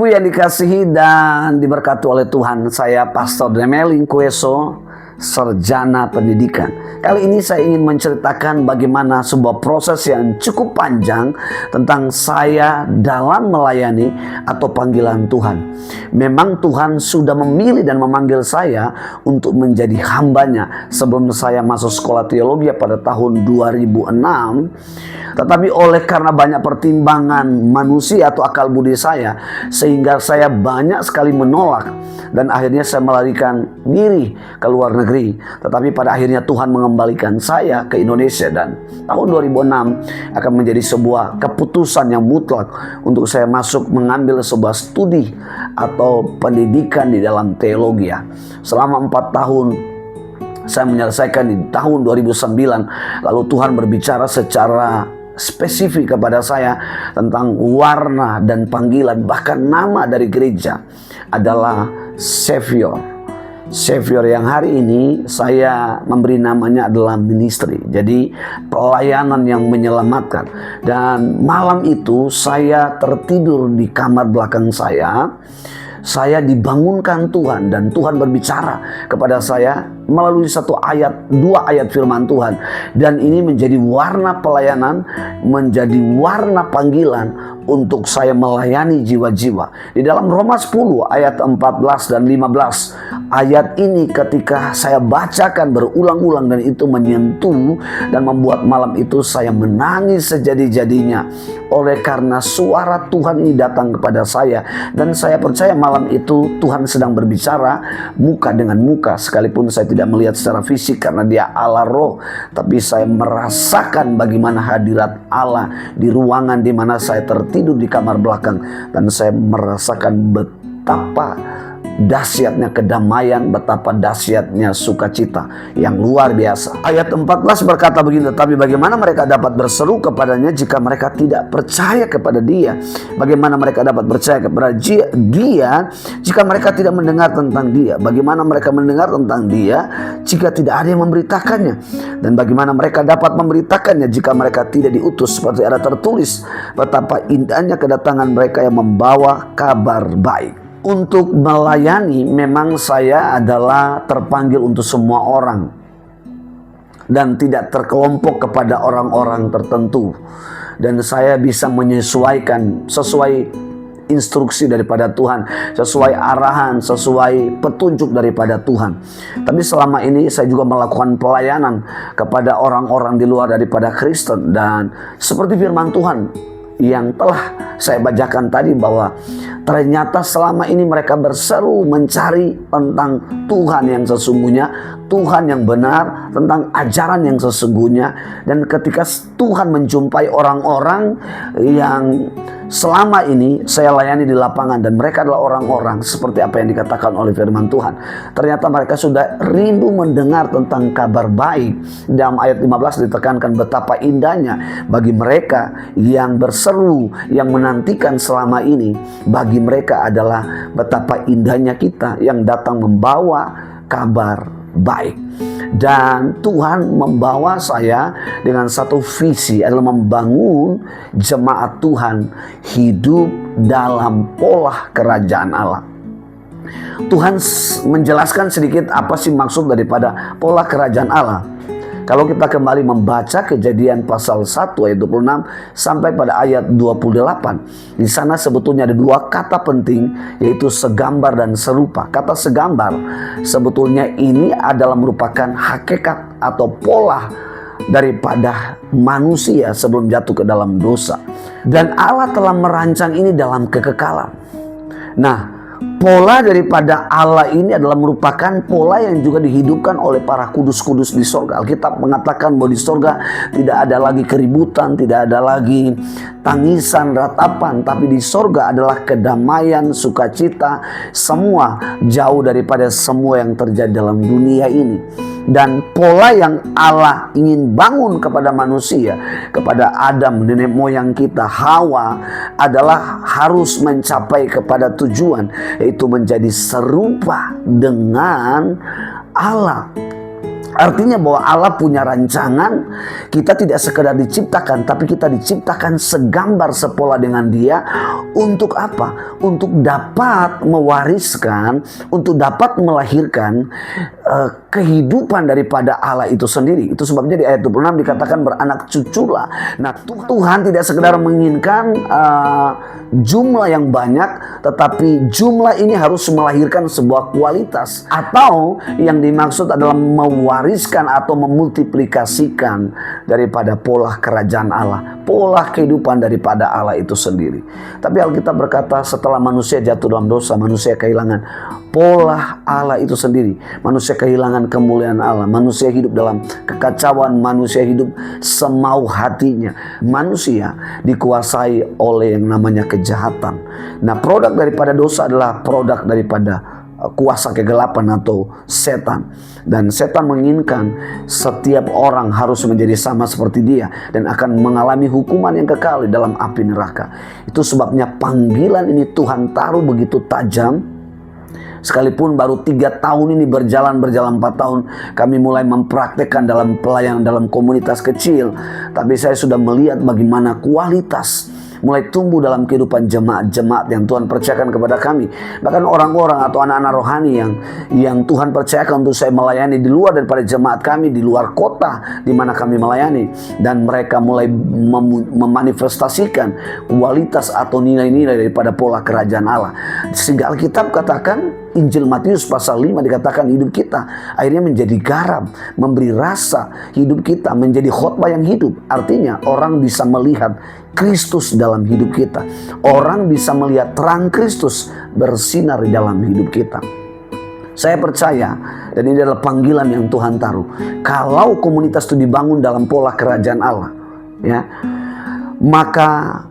Saudaraku yang dikasihi dan diberkati oleh Tuhan, saya Pastor Demeling Kueso, sarjana pendidikan. Kali ini saya ingin menceritakan bagaimana sebuah proses yang cukup panjang tentang saya dalam melayani atau panggilan Tuhan. Memang Tuhan sudah memilih dan memanggil saya untuk menjadi hambanya sebelum saya masuk sekolah teologi pada tahun 2006. Tetapi karena banyak pertimbangan manusia atau akal budi saya, sehingga saya banyak sekali menolak dan akhirnya saya melarikan diri ke luar negeri. Tetapi pada akhirnya Tuhan mengembalikan saya ke Indonesia, dan tahun 2006 akan menjadi sebuah keputusan yang mutlak untuk saya masuk mengambil sebuah studi atau pendidikan di dalam teologi. Selama 4 tahun saya menyelesaikan di tahun 2009. Lalu Tuhan berbicara secara spesifik kepada saya tentang warna dan panggilan, bahkan nama dari gereja adalah Savior. Savior yang hari ini saya memberi namanya adalah ministry. Jadi pelayanan yang menyelamatkan. Dan malam itu saya tertidur di kamar belakang saya. Saya dibangunkan Tuhan dan Tuhan berbicara kepada saya melalui dua ayat firman Tuhan. Dan ini menjadi warna pelayanan, menjadi warna panggilan untuk saya melayani jiwa-jiwa. Di dalam Roma 10 ayat 14 dan 15, ayat ini ketika saya bacakan berulang-ulang dan itu menyentuh dan membuat malam itu saya menangis sejadi-jadinya. Oleh karena suara Tuhan ini datang kepada saya, dan saya percaya malam itu Tuhan sedang berbicara muka dengan muka, sekalipun saya tidak melihat secara fisik karena Dia Allah roh, tapi saya merasakan bagaimana hadirat Allah di ruangan di mana saya tertidur di kamar belakang, dan saya merasakan betapa dahsyatnya kedamaian, betapa dahsyatnya sukacita yang luar biasa. Ayat 14 berkata begini, tetapi bagaimana mereka dapat berseru kepadanya jika mereka tidak percaya kepada Dia? Bagaimana mereka dapat percaya kepada Dia jika mereka tidak mendengar tentang Dia? Bagaimana mereka mendengar tentang Dia jika tidak ada yang memberitakannya? Dan bagaimana mereka dapat memberitakannya jika mereka tidak diutus? Seperti ada tertulis, betapa indahnya kedatangan mereka yang membawa kabar baik. Untuk melayani memang saya adalah terpanggil untuk semua orang dan tidak terkelompok kepada orang-orang tertentu, dan saya bisa menyesuaikan sesuai instruksi daripada Tuhan, sesuai arahan, sesuai petunjuk daripada Tuhan. Tapi selama ini saya juga melakukan pelayanan kepada orang-orang di luar daripada Kristen, dan seperti firman Tuhan yang telah saya bacakan tadi, bahwa ternyata selama ini mereka berseru mencari tentang Tuhan yang sesungguhnya, Tuhan yang benar, tentang ajaran yang sesungguhnya. Dan ketika Tuhan menjumpai orang-orang yang selama ini saya layani di lapangan, dan mereka adalah orang-orang seperti apa yang dikatakan oleh firman Tuhan, ternyata mereka sudah rindu mendengar tentang kabar baik. Dalam ayat 15 ditekankan betapa indahnya bagi mereka yang berseru, yang menantikan selama ini. Bagi mereka adalah betapa indahnya kita yang datang membawa kabar baik. Dan Tuhan membawa saya dengan satu visi, adalah membangun jemaat Tuhan hidup dalam pola kerajaan Allah. Tuhan menjelaskan sedikit apa sih maksud daripada pola kerajaan Allah. Kalau kita kembali membaca Kejadian pasal 1 ayat 26 sampai pada ayat 28. Di sana sebetulnya ada dua kata penting, yaitu segambar dan serupa. Kata segambar sebetulnya ini adalah merupakan hakikat atau pola daripada manusia sebelum jatuh ke dalam dosa. Dan Allah telah merancang ini dalam kekekalan. Nah, pola daripada Allah ini adalah merupakan pola yang juga dihidupkan oleh para kudus-kudus di sorga. Alkitab mengatakan bahwa di sorga tidak ada lagi keributan, tidak ada lagi tangisan, ratapan, tapi di sorga adalah kedamaian, sukacita, semua jauh daripada semua yang terjadi dalam dunia ini. Dan pola yang Allah ingin bangun kepada manusia, kepada Adam, nenek moyang kita, Hawa, adalah harus mencapai kepada tujuan, yaitu menjadi serupa dengan Allah. Artinya bahwa Allah punya rancangan, kita tidak sekedar diciptakan, tapi kita diciptakan segambar sepola dengan Dia. Untuk apa? Untuk dapat mewariskan, untuk dapat melahirkan kehidupan daripada Allah itu sendiri. Itu sebabnya di ayat 26 dikatakan beranak cuculah. Nah, Tuhan tidak sekedar menginginkan jumlah yang banyak, tetapi jumlah ini harus melahirkan sebuah kualitas, atau yang dimaksud adalah mewariskan atau memultiplikasikan daripada pola kerajaan Allah, pola kehidupan daripada Allah itu sendiri. Tapi Alkitab berkata setelah manusia jatuh dalam dosa, manusia kehilangan pola Allah itu sendiri. Manusia kehilangan kemuliaan Allah, manusia hidup dalam kekacauan, manusia hidup semau hatinya, manusia dikuasai oleh yang namanya kejahatan. Nah, produk daripada dosa adalah produk daripada kuasa kegelapan atau setan. Dan setan menginginkan setiap orang harus menjadi sama seperti dia dan akan mengalami hukuman yang kekal di dalam api neraka. Itu sebabnya panggilan ini Tuhan taruh begitu tajam. Sekalipun baru 3 tahun ini berjalan 4 tahun kami mulai mempraktekkan dalam pelayanan dalam komunitas kecil, tapi saya sudah melihat bagaimana kualitas mulai tumbuh dalam kehidupan jemaat-jemaat yang Tuhan percayakan kepada kami. Bahkan orang-orang atau anak-anak rohani yang Tuhan percayakan untuk saya melayani di luar daripada jemaat kami, di luar kota di mana kami melayani, dan mereka mulai memanifestasikan kualitas atau nilai-nilai daripada pola kerajaan Allah. Sehingga Alkitab katakan, Injil Matius pasal 5 dikatakan hidup kita akhirnya menjadi garam, memberi rasa hidup kita menjadi khotbah yang hidup. Artinya orang bisa melihat Kristus dalam hidup kita. Orang bisa melihat terang Kristus bersinar di dalam hidup kita. Saya percaya, dan ini adalah panggilan yang Tuhan taruh. Kalau komunitas itu dibangun dalam pola kerajaan Allah, ya, maka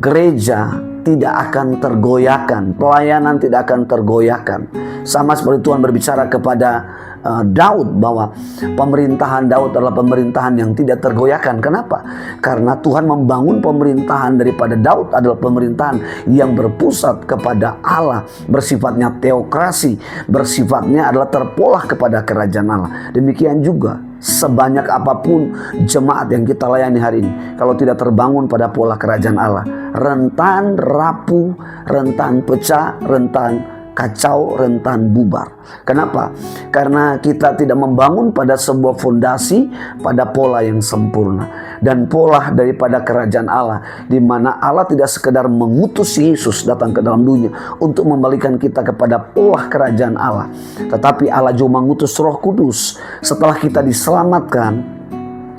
gereja tidak akan tergoyahkan, pelayanan tidak akan tergoyahkan. Sama seperti Tuhan berbicara kepada Daud bahwa pemerintahan Daud adalah pemerintahan yang tidak tergoyahkan. Kenapa? Karena Tuhan membangun pemerintahan daripada Daud adalah pemerintahan yang berpusat kepada Allah, bersifatnya teokrasi, bersifatnya adalah terpolah kepada kerajaan Allah. Demikian juga sebanyak apapun jemaat yang kita layani hari ini, kalau tidak terbangun pada pola kerajaan Allah, rentan rapuh, rentan pecah, rentan kacau, rentan bubar. Kenapa? Karena kita tidak membangun pada sebuah fondasi, pada pola yang sempurna. Dan pola daripada kerajaan Allah, di mana Allah tidak sekedar mengutus Yesus datang ke dalam dunia untuk membalikan kita kepada pola kerajaan Allah, tetapi Allah juga mengutus Roh Kudus. Setelah kita diselamatkan,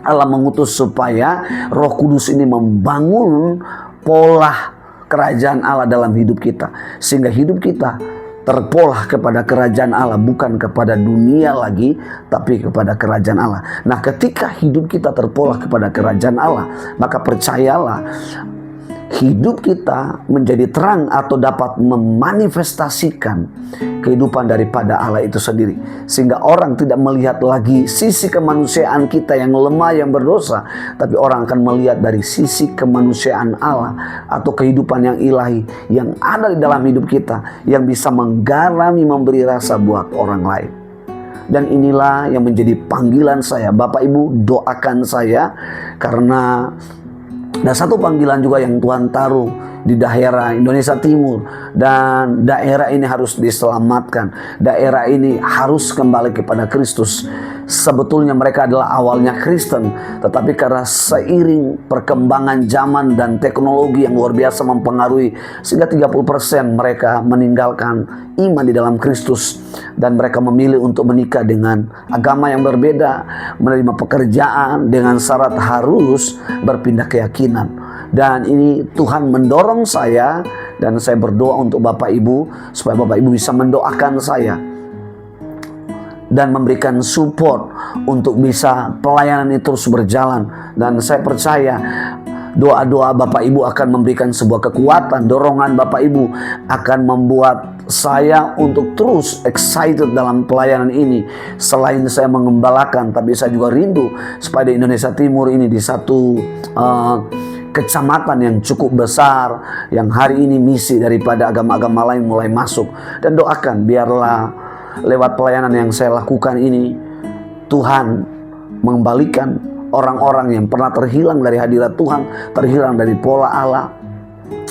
Allah mengutus supaya Roh Kudus ini membangun pola kerajaan Allah dalam hidup kita, sehingga hidup kita terpolah kepada kerajaan Allah, bukan kepada dunia lagi, tapi kepada kerajaan Allah. Nah, ketika hidup kita terpolah kepada kerajaan Allah, maka percayalah, hidup kita menjadi terang atau dapat memanifestasikan kehidupan daripada Allah itu sendiri. Sehingga orang tidak melihat lagi sisi kemanusiaan kita yang lemah, yang berdosa, tapi orang akan melihat dari sisi kemanusiaan Allah atau kehidupan yang ilahi yang ada di dalam hidup kita, yang bisa menggarami, memberi rasa buat orang lain. Dan inilah yang menjadi panggilan saya. Bapak Ibu, doakan saya, karena ada satu panggilan juga yang Tuhan taruh di daerah Indonesia Timur, dan daerah ini harus diselamatkan. Daerah ini harus kembali kepada Kristus. Sebetulnya mereka adalah awalnya Kristen, tetapi karena seiring perkembangan zaman dan teknologi yang luar biasa mempengaruhi, sehingga 30% mereka meninggalkan iman di dalam Kristus, dan mereka memilih untuk menikah dengan agama yang berbeda, menerima pekerjaan dengan syarat harus berpindah keyakinan. Dan ini Tuhan mendorong saya, dan saya berdoa untuk Bapak Ibu supaya Bapak Ibu bisa mendoakan saya dan memberikan support untuk bisa pelayanan ini terus berjalan. Dan saya percaya doa-doa Bapak Ibu akan memberikan sebuah kekuatan, dorongan Bapak Ibu akan membuat saya untuk terus excited dalam pelayanan ini. Selain saya mengembalakan, tapi saya juga rindu supaya di Indonesia Timur ini, di satu kecamatan yang cukup besar, yang hari ini misi daripada agama-agama lain mulai masuk. Dan doakan biarlah lewat pelayanan yang saya lakukan ini, Tuhan mengembalikan orang-orang yang pernah terhilang dari hadirat Tuhan, terhilang dari pola Allah.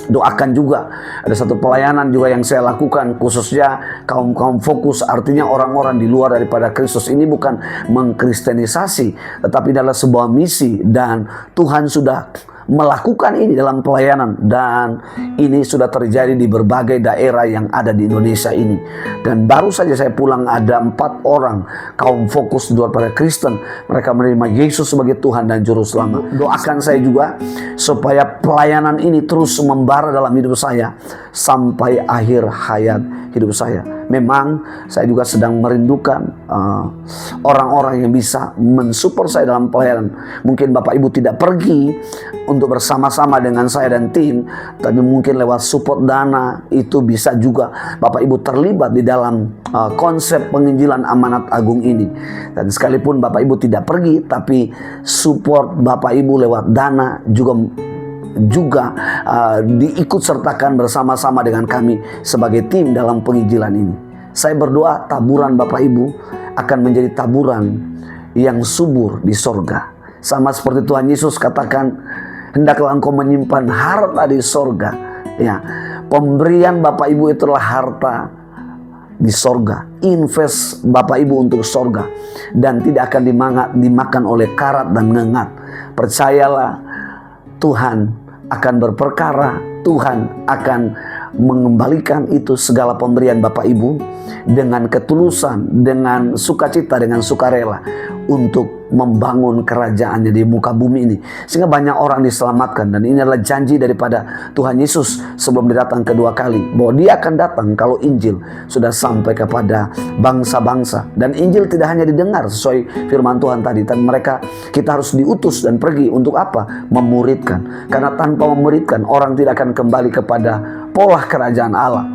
Doakan juga, ada satu pelayanan juga yang saya lakukan, khususnya kaum fokus, artinya orang-orang di luar daripada Kristus. Ini bukan mengkristenisasi, tetapi adalah sebuah misi, dan Tuhan sudah melakukan ini dalam pelayanan, dan ini sudah terjadi di berbagai daerah yang ada di Indonesia ini. Dan baru saja saya pulang, ada 4 orang kaum fokus di luar pada Kristen, mereka menerima Yesus sebagai Tuhan dan Juru Selamat. Doakan saya juga supaya pelayanan ini terus membara dalam hidup saya sampai akhir hayat hidup saya. Memang saya juga sedang merindukan orang-orang yang bisa mensupport saya dalam pelayanan. Mungkin Bapak Ibu tidak pergi untuk bersama-sama dengan saya dan tim, tapi mungkin lewat support dana itu bisa juga Bapak Ibu terlibat di dalam konsep penginjilan amanat agung ini. Dan sekalipun Bapak Ibu tidak pergi, tapi support Bapak Ibu lewat dana juga diikut sertakan bersama-sama dengan kami sebagai tim dalam penginjilan ini. Saya berdoa taburan Bapak Ibu akan menjadi taburan yang subur di sorga. Sama seperti Tuhan Yesus katakan, hendaklah engkau menyimpan harta di sorga. Ya, pemberian Bapak Ibu itulah harta di sorga. Invest Bapak Ibu untuk sorga, dan tidak akan dimakan oleh karat dan ngengat. Percayalah, Tuhan akan berperkara, Tuhan akan mengembalikan itu segala pemberian Bapak Ibu dengan ketulusan, dengan sukacita, dengan sukarela untuk membangun kerajaannya di muka bumi ini, sehingga banyak orang diselamatkan. Dan ini adalah janji daripada Tuhan Yesus sebelum dia datang kedua kali, bahwa dia akan datang kalau Injil sudah sampai kepada bangsa-bangsa. Dan Injil tidak hanya didengar sesuai firman Tuhan tadi, tapi kita harus diutus dan pergi untuk apa? Memuridkan. Karena tanpa memuridkan, orang tidak akan kembali kepada pola kerajaan Allah.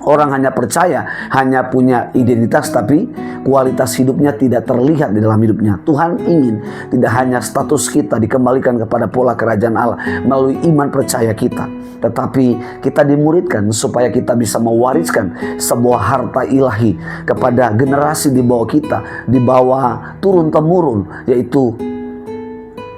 Orang hanya percaya, hanya punya identitas, tapi kualitas hidupnya tidak terlihat di dalam hidupnya. Tuhan ingin tidak hanya status kita dikembalikan kepada pola kerajaan Allah melalui iman percaya kita, tetapi kita dimuridkan supaya kita bisa mewariskan sebuah harta ilahi kepada generasi di bawah kita, di bawah turun-temurun, yaitu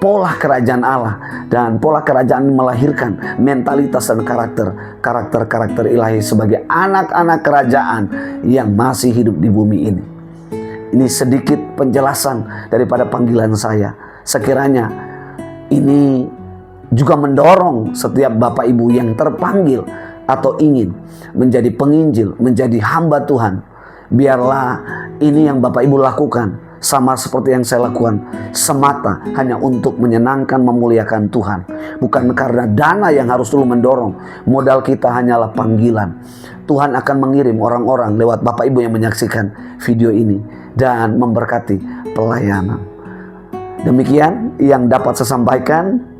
pola kerajaan Allah. Dan pola kerajaan melahirkan mentalitas dan karakter ilahi sebagai anak-anak kerajaan yang masih hidup di bumi ini. Ini sedikit penjelasan daripada panggilan saya. Sekiranya ini juga mendorong setiap Bapak Ibu yang terpanggil atau ingin menjadi penginjil, menjadi hamba Tuhan. Biarlah ini yang Bapak Ibu lakukan sama seperti yang saya lakukan, semata hanya untuk menyenangkan, memuliakan Tuhan. Bukan karena dana yang harus dulu mendorong. Modal kita hanyalah panggilan. Tuhan akan mengirim orang-orang lewat Bapak Ibu yang menyaksikan video ini dan memberkati pelayanan. Demikian yang dapat saya sampaikan.